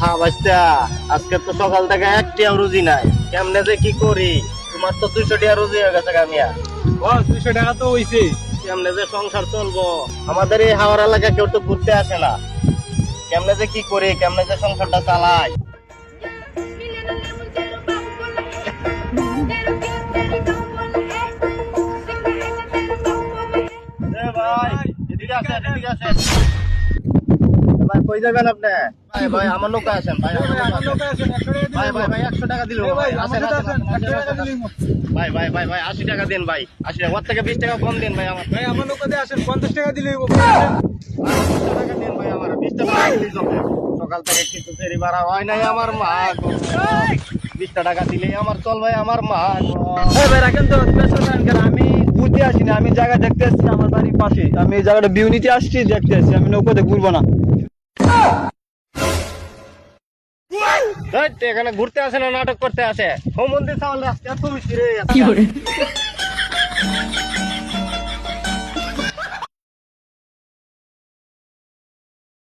হ্যাঁ বাচ্চা, আজকে তো সকাল থেকে একটিও রুজি নাই, কেমনে যে কি করি। তোমার তো 200 টাকা রুজি হয়ে গেছে কামিয়া। 200 টাকা তো হইছে। কেমনে যে সংসার চলবো, আমাদের এই হাওড় এলাকা কেউ তো ঘুরতে আসে না। কেমনে যে কি করি, কেমনে যে সংসারটা চালাই। ভাই এদিকে আসেন, এদিকে আসেন। ভাই কই যাবেন আপনি? ভাই ভাই আমার নৌকা আসেন, ভাই আমার নৌকা আসেন। ভাই ভাই ভাই 100 টাকা দিল। ভাই আসেন, আসেন, আসেন। ভাই ভাই ভাই ভাই 80 টাকা দিন ভাই, 80 টাকা, ওর থেকে 20 টাকা কম দিন ভাই। আমার ভাই আমার নৌকাতে আসেন, 50 টাকা দিলে হইব। 50 টাকা দিন ভাই, আমার 20 টাকা দিলেই চলে। সকাল থেকে কিছু ফেরি ভাড়া হয় নাই আমার মা গো। 20 টাকা দিলেই আমার চল ভাই, আমার মা গো। ভাই রাখেন তো, পেছন রাখেন, কারণ আমি ঘুরতে আসি না, আমি জায়গা দেখতে আসছি আমার বাড়ির পাশে। আমি এই জায়গাটা ভিউ নিতে আসছি, দেখতে আসছি, আমি নৌকাতে ঘুরবো না। ধুর, তুই এখানে ঘুরতে আসে না নাটক করতে আসে? হোম মন্দির চাওয়াল রাস্তা এত মিষ্টি রে।